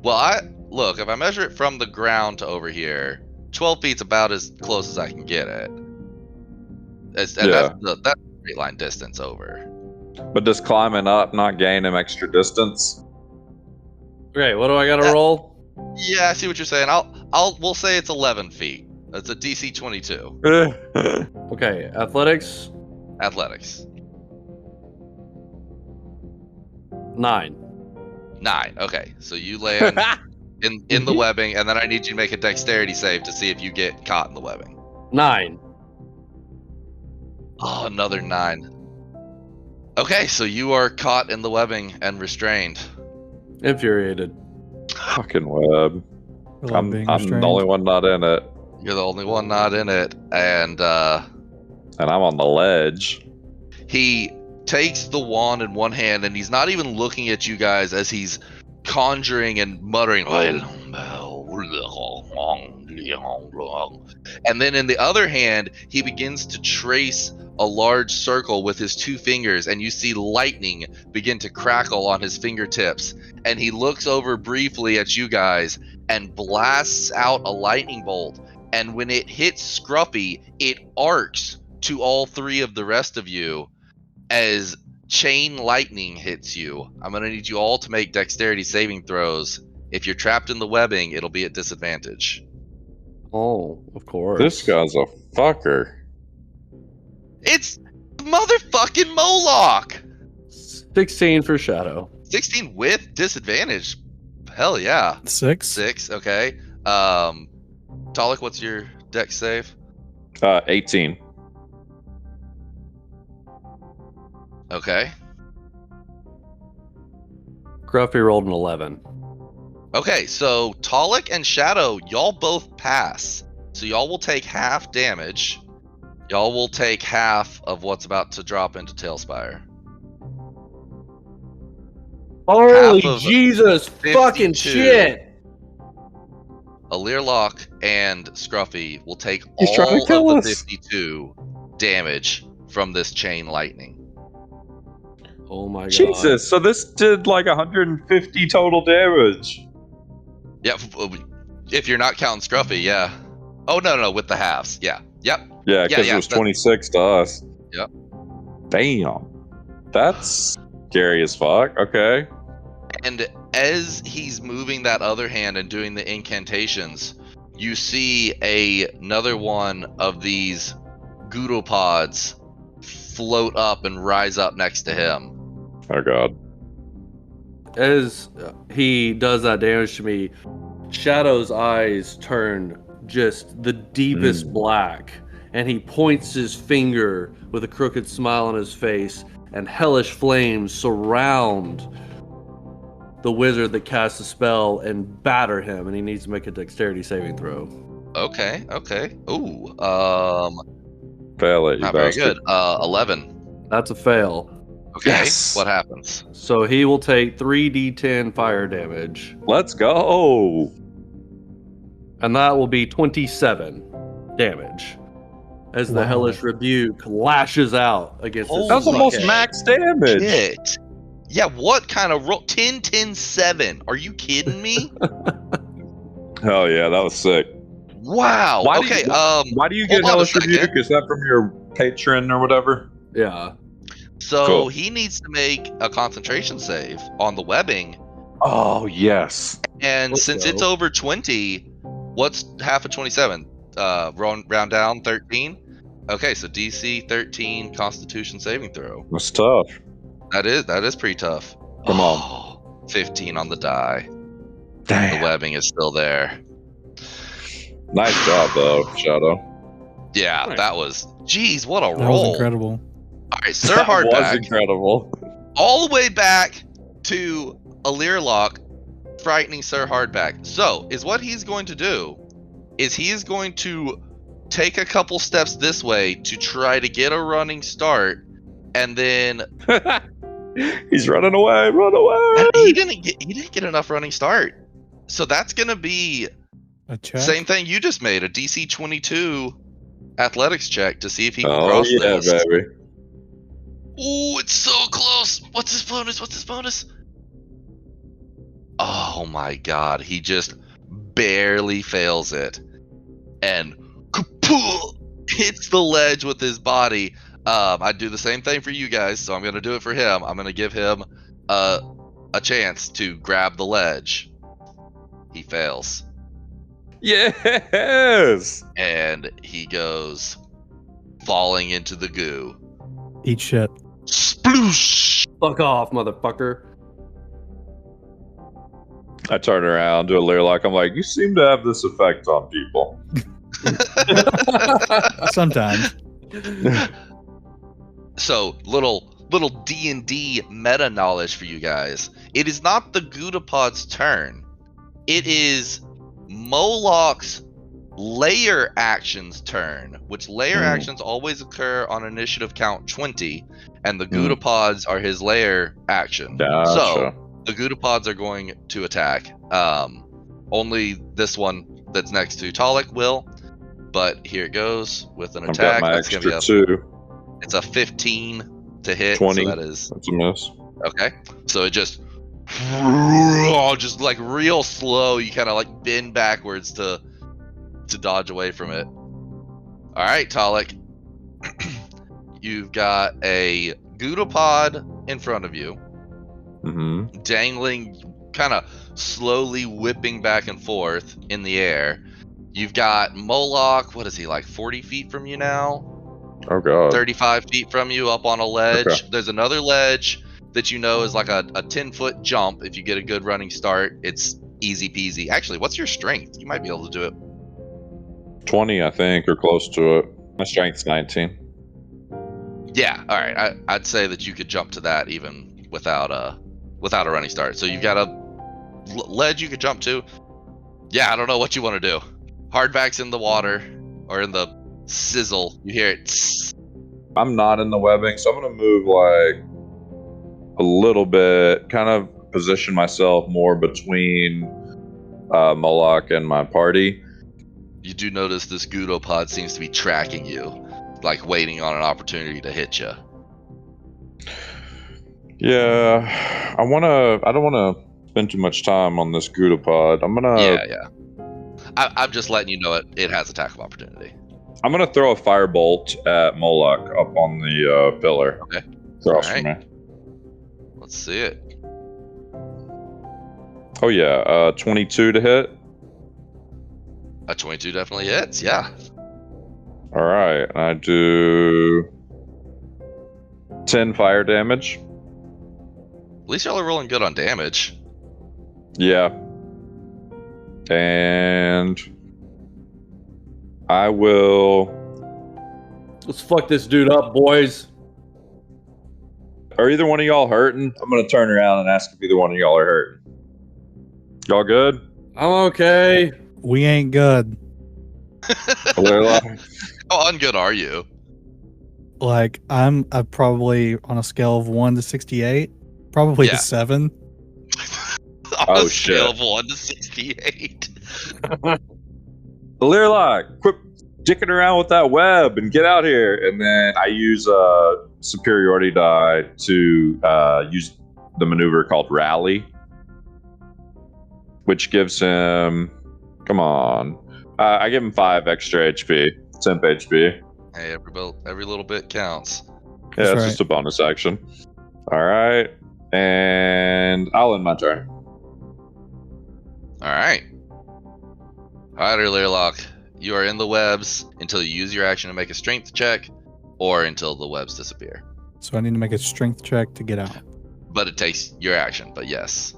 [SPEAKER 2] Well, look, if I measure it from the ground to over here, 12 feet's about as close as I can get it. That's the straight line distance over.
[SPEAKER 1] But does climbing up not gain him extra distance?
[SPEAKER 3] Okay, what do I gotta roll?
[SPEAKER 2] Yeah, I see what you're saying. We'll say it's 11 feet. That's a DC 22.
[SPEAKER 3] Okay, athletics.
[SPEAKER 2] Athletics.
[SPEAKER 3] 9.
[SPEAKER 2] 9. Okay, so you land in the webbing, and then I need you to make a dexterity save to see if you get caught in the webbing.
[SPEAKER 3] 9.
[SPEAKER 2] Oh, another 9. Okay, so you are caught in the webbing and restrained.
[SPEAKER 3] Infuriated.
[SPEAKER 1] Fucking web. I'm the only one not in it.
[SPEAKER 2] You're the only one not in it, and
[SPEAKER 1] I'm on the ledge.
[SPEAKER 2] he takes the wand in one hand, and he's not even looking at you guys as he's conjuring and muttering. And then in the other hand, he begins to trace a large circle with his 2 fingers, and you see lightning begin to crackle on his fingertips. And he looks over briefly at you guys and blasts out a lightning bolt. And when it hits Scruffy, it arcs to all 3 of the rest of you as chain lightning hits you. I'm going to need you all to make dexterity saving throws. If you're trapped in the webbing, it'll be at disadvantage.
[SPEAKER 3] Oh, of course.
[SPEAKER 1] This guy's a fucker.
[SPEAKER 2] It's motherfucking Moloch!
[SPEAKER 3] 16 for Shadow.
[SPEAKER 2] 16 with disadvantage. Hell yeah.
[SPEAKER 4] 6.
[SPEAKER 2] 6, okay. Talluk, what's your Dex save?
[SPEAKER 1] 18.
[SPEAKER 2] Okay.
[SPEAKER 3] Gruffy rolled an 11.
[SPEAKER 2] Okay, so Talluk and Shadow, y'all both pass. So y'all will take half damage. Y'all will take half of what's about to drop into Tailspire.
[SPEAKER 3] Holy
[SPEAKER 2] Half of
[SPEAKER 3] Jesus
[SPEAKER 2] 52.
[SPEAKER 3] fucking shit!
[SPEAKER 2] Elirlok and Scruffy will take
[SPEAKER 1] He's trying to
[SPEAKER 2] all
[SPEAKER 1] kill
[SPEAKER 2] of the
[SPEAKER 1] us.
[SPEAKER 2] 52 damage from this chain lightning.
[SPEAKER 3] Oh my god.
[SPEAKER 1] Jesus, so this did like 150 total damage.
[SPEAKER 2] Yeah, if you're not counting Scruffy, yeah. Oh, no, with the halves. Yeah. Yep.
[SPEAKER 1] Yeah, because it was 26 to us.
[SPEAKER 2] Yep.
[SPEAKER 1] Damn. That's scary as fuck. Okay.
[SPEAKER 2] And as he's moving that other hand and doing the incantations, you see another one of these Gudopods float up and rise up next to him.
[SPEAKER 1] Oh god.
[SPEAKER 3] As he does that damage to me, Shadow's eyes turn just the deepest black, and he points his finger with a crooked smile on his face, and hellish flames surround the wizard that casts a spell and batter him, and he needs to make a dexterity saving throw.
[SPEAKER 2] Okay. Ooh.
[SPEAKER 1] Fail it, you
[SPEAKER 2] Not very
[SPEAKER 1] bastard.
[SPEAKER 2] good. 11.
[SPEAKER 3] That's a fail.
[SPEAKER 2] Okay.
[SPEAKER 1] Yes.
[SPEAKER 2] What happens?
[SPEAKER 3] So he will take 3d10 fire damage,
[SPEAKER 1] Let's go.
[SPEAKER 3] and that will be 27 damage as the
[SPEAKER 4] Wow.
[SPEAKER 3] hellish rebuke lashes out against his
[SPEAKER 2] Holy
[SPEAKER 1] That was almost
[SPEAKER 2] shit.
[SPEAKER 1] max damage.
[SPEAKER 2] Shit. Yeah, what kind of roll? 10, 10, 7. Are you kidding me?
[SPEAKER 1] Hell yeah, that was sick.
[SPEAKER 2] Wow.
[SPEAKER 1] Why do
[SPEAKER 2] Okay.
[SPEAKER 1] you- Why do you
[SPEAKER 2] hold
[SPEAKER 1] get
[SPEAKER 2] on a
[SPEAKER 1] hellish
[SPEAKER 2] second.
[SPEAKER 1] rebuke? Is that from your patron or whatever?
[SPEAKER 3] Yeah.
[SPEAKER 2] So
[SPEAKER 1] Cool.
[SPEAKER 2] he needs to make a concentration save on the webbing,
[SPEAKER 1] Oh yes.
[SPEAKER 2] and
[SPEAKER 3] Let's
[SPEAKER 2] since
[SPEAKER 3] go.
[SPEAKER 2] it's over 20, what's half of 27? Round down 13. Okay, so DC 13 Constitution saving throw.
[SPEAKER 1] That's tough.
[SPEAKER 2] That is pretty tough.
[SPEAKER 1] Come on.
[SPEAKER 2] 15 on the die. The
[SPEAKER 1] Damn.
[SPEAKER 2] webbing is still there.
[SPEAKER 1] Nice job though, Shadow.
[SPEAKER 2] Yeah,
[SPEAKER 3] Nice.
[SPEAKER 2] that was. Jeez, what a
[SPEAKER 4] That
[SPEAKER 2] roll!
[SPEAKER 4] was incredible.
[SPEAKER 2] All right, Sir
[SPEAKER 1] That was
[SPEAKER 2] Hardback,
[SPEAKER 1] incredible.
[SPEAKER 2] all the way back to Elirlok, frightening Sir Hardback. So, is what he's going to do is he is going to take a couple steps this way to try to get a running start, and then
[SPEAKER 1] He's running away. Run away.
[SPEAKER 2] and he didn't get enough running start. So that's gonna be
[SPEAKER 4] A check.
[SPEAKER 2] same thing you just made, a DC 22 athletics check to see if he can
[SPEAKER 1] Oh
[SPEAKER 2] cross
[SPEAKER 1] yeah,
[SPEAKER 2] this.
[SPEAKER 1] baby.
[SPEAKER 2] Ooh, it's so close. What's his bonus? Oh my god, he just barely fails it. And kapoo, hits the ledge with his body. I do the same thing for you guys, so I'm going to do it for him. I'm going to give him a chance to grab the ledge. He fails.
[SPEAKER 1] Yes.
[SPEAKER 2] And he goes falling into the goo.
[SPEAKER 4] Eat shit.
[SPEAKER 2] Sploosh!
[SPEAKER 3] Fuck off, motherfucker.
[SPEAKER 1] I turn around to Elirlok. I'm like, you seem to have this effect on people.
[SPEAKER 4] Sometimes.
[SPEAKER 2] So, little D&D meta knowledge for you guys. It is not the Gudapod's turn. It is Molok's lair action's turn, which lair actions always occur on initiative count 20, and the Gudapods are his lair action.
[SPEAKER 1] Gotcha.
[SPEAKER 2] So, the Gudapods are going to attack. Only this one that's next to Talluk will, but here it goes with an
[SPEAKER 1] I've
[SPEAKER 2] attack.
[SPEAKER 1] got my
[SPEAKER 2] That's gonna
[SPEAKER 1] extra
[SPEAKER 2] be
[SPEAKER 1] 2.
[SPEAKER 2] it's a 15 to hit.
[SPEAKER 1] 20.
[SPEAKER 2] So that is
[SPEAKER 1] That's a miss.
[SPEAKER 2] okay. So it just like real slow. You kind of like bend backwards to dodge away from it. All right, Talluk. You've got a Gudapod in front of you,
[SPEAKER 1] Mm-hmm.
[SPEAKER 2] dangling, kind of slowly whipping back and forth in the air. You've got Molok. What is he, like 40 feet from you now?
[SPEAKER 1] Oh god.
[SPEAKER 2] 35 feet from you up on a ledge.
[SPEAKER 1] Okay.
[SPEAKER 2] There's another ledge that you know is like a 10-foot jump. If you get a good running start, it's easy peasy. Actually, what's your strength? You might be able to do it.
[SPEAKER 1] 20, I think, or close to it. My strength's 19.
[SPEAKER 2] Yeah, all right. I'd say that you could jump to that even without a running start. So you've got a ledge you could jump to. Yeah, I don't know what you want to do. Hardback's in the water or in the sizzle. You hear it.
[SPEAKER 1] I'm not in the webbing, so I'm going to move like a little bit, kind of position myself more between Moloch and my party.
[SPEAKER 2] You do notice this Gudopod seems to be tracking you, like waiting on an opportunity to hit you.
[SPEAKER 1] Yeah, I don't want to spend too much time on this Gudopod. I'm gonna.
[SPEAKER 2] Yeah. I'm just letting you know it has attack of opportunity.
[SPEAKER 1] I'm gonna throw a firebolt at Moloch up on the pillar.
[SPEAKER 2] Okay.
[SPEAKER 1] Across from me.
[SPEAKER 2] Let's see it.
[SPEAKER 1] Oh yeah, 22 to hit.
[SPEAKER 2] A 22 definitely hits. Yeah.
[SPEAKER 1] All right, I do 10 fire damage.
[SPEAKER 2] At least y'all are rolling good on damage.
[SPEAKER 1] Yeah. And I will.
[SPEAKER 3] Let's fuck this dude up, boys.
[SPEAKER 1] Are either one of y'all hurting? I'm gonna turn around and ask if either one of y'all are hurting. Y'all good?
[SPEAKER 3] I'm okay.
[SPEAKER 4] We ain't good.
[SPEAKER 1] Elirlok?
[SPEAKER 2] How ungood are you?
[SPEAKER 4] Like I'm probably on a scale of 1 to 68, probably
[SPEAKER 2] Yeah.
[SPEAKER 4] a 7.
[SPEAKER 2] On
[SPEAKER 1] Oh,
[SPEAKER 2] a scale
[SPEAKER 1] shit.
[SPEAKER 2] of 1 to 68.
[SPEAKER 1] Elirlok, quit dicking around with that web and get out here. And then I use a superiority die to use the maneuver called Rally, which gives him. Come on. I give him 5 extra HP, temp HP.
[SPEAKER 2] Hey, every little bit counts.
[SPEAKER 1] Yeah,
[SPEAKER 4] That's
[SPEAKER 1] it's
[SPEAKER 4] right.
[SPEAKER 1] just a bonus action. All right. And I'll end my turn.
[SPEAKER 2] All right. All right, Elirlok. You are in the webs until you use your action to make a strength check, or until the webs disappear.
[SPEAKER 4] So I need to make a strength check to get out.
[SPEAKER 2] But it takes your action. But yes.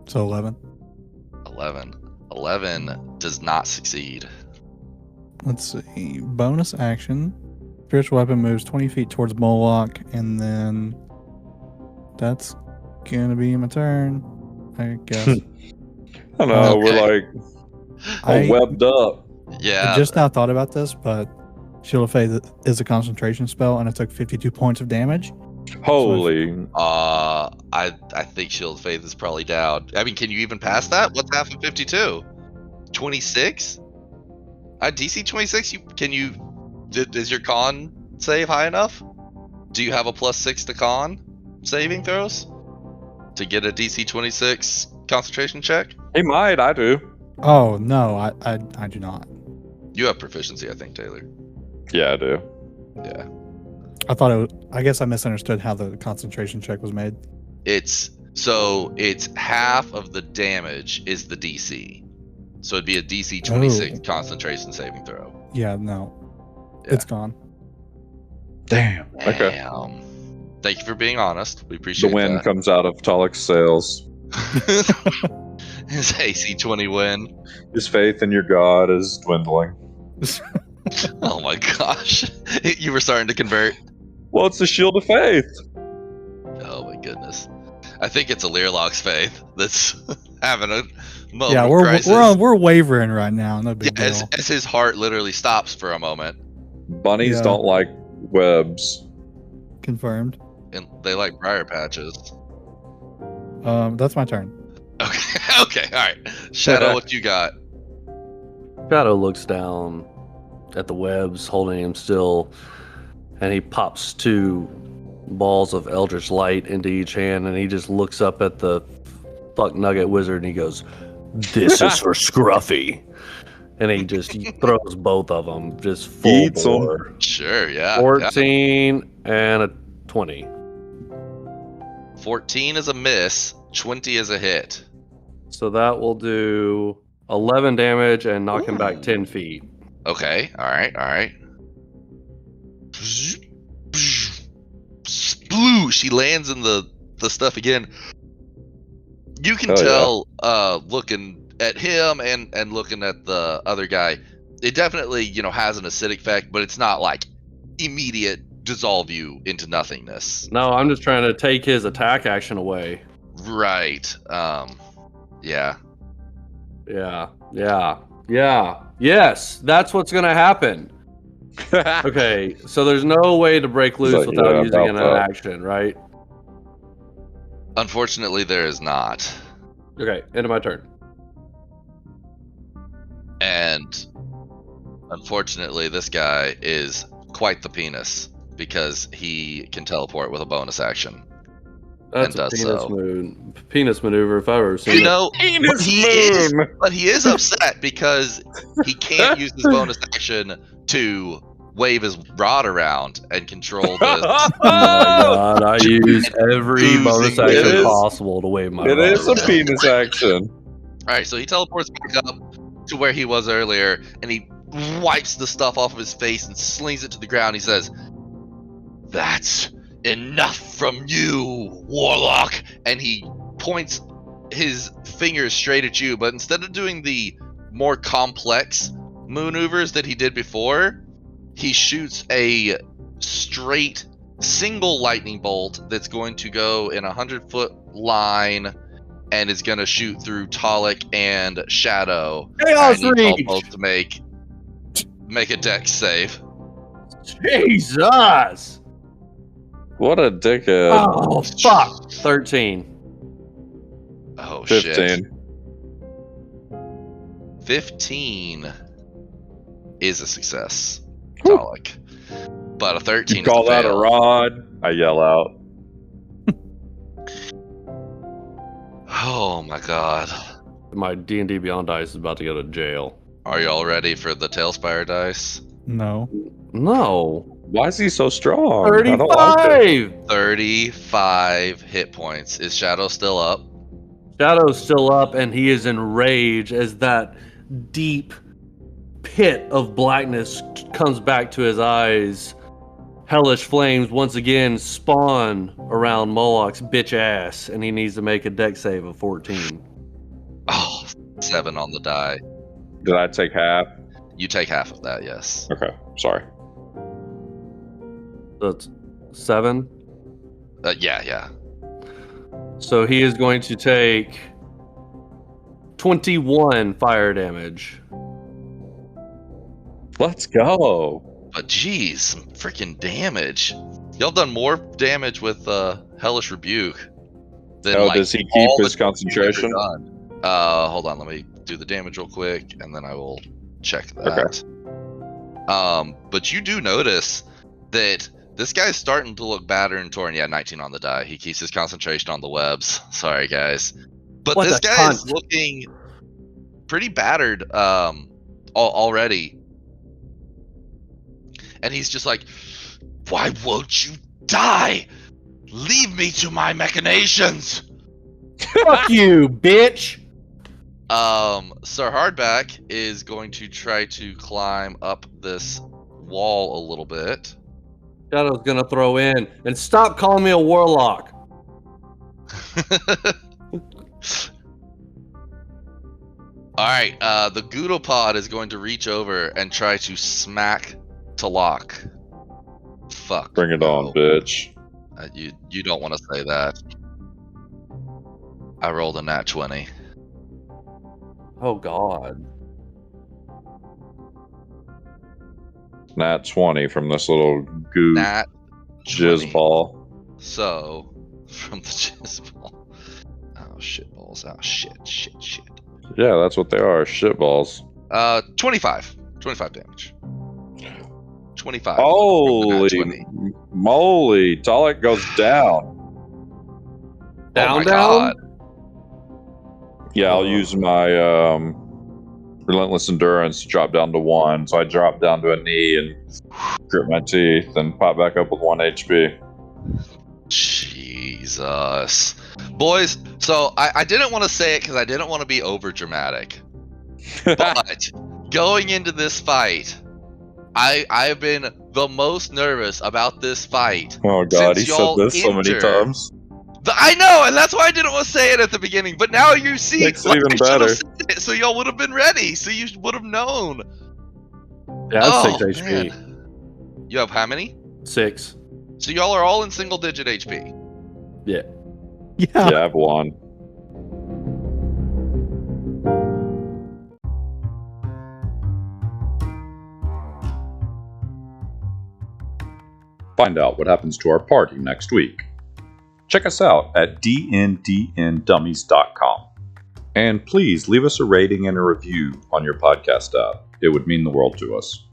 [SPEAKER 4] So 11.
[SPEAKER 2] 11 does not succeed.
[SPEAKER 4] Let's see. Bonus action. Spiritual weapon moves 20 feet towards Moloch, and then that's gonna be my turn, I guess.
[SPEAKER 1] I don't know.
[SPEAKER 2] Okay.
[SPEAKER 1] We're like all
[SPEAKER 4] I
[SPEAKER 1] webbed up.
[SPEAKER 2] Yeah.
[SPEAKER 4] just now thought about this, but Shield of Faith is a concentration spell, and I took 52 points of damage.
[SPEAKER 1] Holy.
[SPEAKER 2] I think Shield of Faith is probably down. I mean, can you even pass that? What's half of 52? 26? DC 26. Is your con save high enough? Do you have a +6 to con saving throws to get a DC 26 concentration check?
[SPEAKER 1] He might. I do.
[SPEAKER 4] Oh no, I do not.
[SPEAKER 2] You have proficiency, I think, Taylor.
[SPEAKER 1] Yeah, I do.
[SPEAKER 2] Yeah.
[SPEAKER 4] I thought it was, I guess I misunderstood how the concentration check was made.
[SPEAKER 2] It's half of the damage is the DC. So it'd be a DC 26
[SPEAKER 4] Oh.
[SPEAKER 2] concentration saving throw.
[SPEAKER 4] Yeah, no.
[SPEAKER 2] Yeah.
[SPEAKER 4] It's gone.
[SPEAKER 1] Damn. Okay.
[SPEAKER 2] Damn. Thank you for being honest. We
[SPEAKER 1] The
[SPEAKER 2] appreciate
[SPEAKER 1] wind comes out of Talluk's sails.
[SPEAKER 2] that. His AC 20 win.
[SPEAKER 1] His faith in your god is dwindling.
[SPEAKER 2] Oh my gosh. You were starting to convert.
[SPEAKER 1] Well, it's the shield of faith.
[SPEAKER 2] Oh my goodness. I think it's Elirlok's faith that's having a moment
[SPEAKER 4] Yeah,
[SPEAKER 2] of
[SPEAKER 4] we're
[SPEAKER 2] crisis.
[SPEAKER 4] we're wavering right now. No big
[SPEAKER 2] Yeah,
[SPEAKER 4] deal.
[SPEAKER 2] as his heart literally stops for a moment.
[SPEAKER 1] Bunnies
[SPEAKER 4] Yeah.
[SPEAKER 1] don't like webs.
[SPEAKER 4] Confirmed.
[SPEAKER 2] And they like briar patches.
[SPEAKER 4] That's my turn.
[SPEAKER 2] Okay, okay, alright. Shadow, what you got?
[SPEAKER 3] Shadow looks down at the webs, holding him still, and he pops 2 balls of Eldritch Light into each hand, and he just looks up at the fuck nugget wizard, and he goes, "This is for Scruffy." And he just throws both of them, just full
[SPEAKER 1] Eats 'em.
[SPEAKER 3] bore.
[SPEAKER 2] Sure, yeah.
[SPEAKER 3] 14 and a 20.
[SPEAKER 2] yeah. 14 is a miss, 20 is a hit.
[SPEAKER 3] So that will do 11 damage and knock him back
[SPEAKER 2] Ooh.
[SPEAKER 3] 10 feet.
[SPEAKER 2] Okay, alright. Sploosh! She lands in the stuff again. You can
[SPEAKER 1] Hell
[SPEAKER 2] tell, looking at him and looking at the other guy, it definitely, has an acidic effect, but it's not like immediate dissolve you into nothingness.
[SPEAKER 3] No, I'm just trying to take his attack action away.
[SPEAKER 2] Right. Yeah.
[SPEAKER 3] Yeah. Yes, that's what's gonna happen. Okay, so there's no way to break loose
[SPEAKER 1] like,
[SPEAKER 3] without
[SPEAKER 1] yeah,
[SPEAKER 3] using an
[SPEAKER 1] about that.
[SPEAKER 3] action, right?
[SPEAKER 2] Unfortunately, there is not.
[SPEAKER 3] Okay, end of my turn.
[SPEAKER 2] And unfortunately, this guy is quite the penis because he can teleport with a bonus action.
[SPEAKER 3] That's
[SPEAKER 2] And
[SPEAKER 3] a
[SPEAKER 2] does
[SPEAKER 3] penis maneuver if I've ever seen it.
[SPEAKER 1] Penis moon.
[SPEAKER 2] But he is upset because he can't use his bonus action to wave his rod around and control the.
[SPEAKER 3] Oh my god, I use every
[SPEAKER 2] Oozing
[SPEAKER 3] bonus
[SPEAKER 1] It
[SPEAKER 3] action
[SPEAKER 1] is-
[SPEAKER 3] possible to wave my
[SPEAKER 1] It
[SPEAKER 3] rod
[SPEAKER 1] is a
[SPEAKER 3] around.
[SPEAKER 1] penis action.
[SPEAKER 2] Alright, so he teleports back up to where he was earlier and he wipes the stuff off of his face and slings it to the ground. He says, "That's enough from you, Warlock." And he points his fingers straight at you, but instead of doing the more complex maneuvers that he did before, he shoots a straight single lightning bolt that's going to go in a 100-foot line and is going to shoot through Talluk and Shadow.
[SPEAKER 3] Chaos
[SPEAKER 2] I need y'all
[SPEAKER 3] Reach!
[SPEAKER 2] both to make a dex save.
[SPEAKER 3] Jesus!
[SPEAKER 1] What a dickhead.
[SPEAKER 3] Oh, fuck. 13.
[SPEAKER 2] Oh,
[SPEAKER 1] 15.
[SPEAKER 2] shit. 15 is a success, Talluk. But a 13
[SPEAKER 1] You call
[SPEAKER 2] is a
[SPEAKER 1] that a
[SPEAKER 2] fail.
[SPEAKER 1] rod? I yell out.
[SPEAKER 2] Oh my god.
[SPEAKER 3] My D&D Beyond dice is about to go to jail.
[SPEAKER 2] Are y'all ready for the Tailspire dice?
[SPEAKER 4] No.
[SPEAKER 3] No.
[SPEAKER 1] Why is he so strong? I don't like it.
[SPEAKER 3] 35!
[SPEAKER 2] 35 hit points. Is Shadow still up?
[SPEAKER 3] Shadow's still up, and he is in rage as that deep pit of blackness comes back to his eyes. Hellish flames once again spawn around Moloch's bitch ass, and he needs to make a dex save of 14.
[SPEAKER 2] Oh, 7 on the die.
[SPEAKER 1] Did I take half?
[SPEAKER 2] You take half of that, yes.
[SPEAKER 1] Okay, sorry.
[SPEAKER 3] That's 7.
[SPEAKER 2] Yeah.
[SPEAKER 3] So he is going to take 21 fire damage.
[SPEAKER 1] Let's go.
[SPEAKER 2] But geez, some freaking damage. Y'all done more damage with Hellish Rebuke than
[SPEAKER 1] Does he keep
[SPEAKER 2] all
[SPEAKER 1] his
[SPEAKER 2] the damage you've ever
[SPEAKER 1] concentration?
[SPEAKER 2] done. Hold on, let me do the damage real quick, and then I will check that. But you do notice that this guy's starting to look battered and torn. Yeah, 19 on the die. He keeps his concentration on the webs. Sorry, guys. But
[SPEAKER 3] What
[SPEAKER 2] this
[SPEAKER 3] a
[SPEAKER 2] guy is
[SPEAKER 3] cunt.
[SPEAKER 2] looking pretty battered already. And he's just like, "Why won't you die? Leave me to my machinations."
[SPEAKER 3] Fuck you, bitch!
[SPEAKER 2] Sir Hardback is going to try to climb up this wall a little bit.
[SPEAKER 3] Shadow's gonna throw in, and stop calling me a warlock.
[SPEAKER 2] Alright, the Gudopod is going to reach over and try to smack Talluk. Fuck.
[SPEAKER 1] Bring it on,
[SPEAKER 2] no.
[SPEAKER 1] bitch.
[SPEAKER 2] You don't want to say that. I rolled a nat 20.
[SPEAKER 3] Oh god.
[SPEAKER 1] Nat 20 from this little goo
[SPEAKER 2] Nat 20.
[SPEAKER 1] jizz ball.
[SPEAKER 2] So, from the jizz ball. Oh, shit balls. Oh, shit.
[SPEAKER 1] Yeah, that's what they are. Shit balls.
[SPEAKER 2] 25. 25 damage. 25. from the
[SPEAKER 1] Holy
[SPEAKER 2] nat 20.
[SPEAKER 1] moly. Talluk goes down.
[SPEAKER 3] Down,
[SPEAKER 2] oh my
[SPEAKER 3] down?
[SPEAKER 2] god.
[SPEAKER 1] Yeah, I'll use my relentless endurance to drop down to 1. So I drop down to a knee and grit my teeth and pop back up with 1 HP.
[SPEAKER 2] Jesus. Boys, so I didn't want to say it because I didn't want to be over dramatic. But going into this fight, I have been the most nervous about this fight.
[SPEAKER 1] Oh god,
[SPEAKER 2] Since
[SPEAKER 1] he said
[SPEAKER 2] y'all
[SPEAKER 1] this so many
[SPEAKER 2] entered-
[SPEAKER 1] times.
[SPEAKER 2] I know, and that's why I didn't want to say it at the beginning. But now you see,
[SPEAKER 5] Makes it even
[SPEAKER 2] I should've
[SPEAKER 5] better.
[SPEAKER 2] said it, so y'all would have been ready. So you would have known.
[SPEAKER 3] Yeah, that's
[SPEAKER 2] Oh,
[SPEAKER 3] 6 HP.
[SPEAKER 2] man. You have how many?
[SPEAKER 3] 6.
[SPEAKER 2] So y'all are all in single digit HP.
[SPEAKER 3] Yeah.
[SPEAKER 4] Yeah.
[SPEAKER 5] Yeah, I have 1.
[SPEAKER 1] Find out what happens to our party next week. Check us out at dndndummies.com. And please leave us a rating and a review on your podcast app. It would mean the world to us.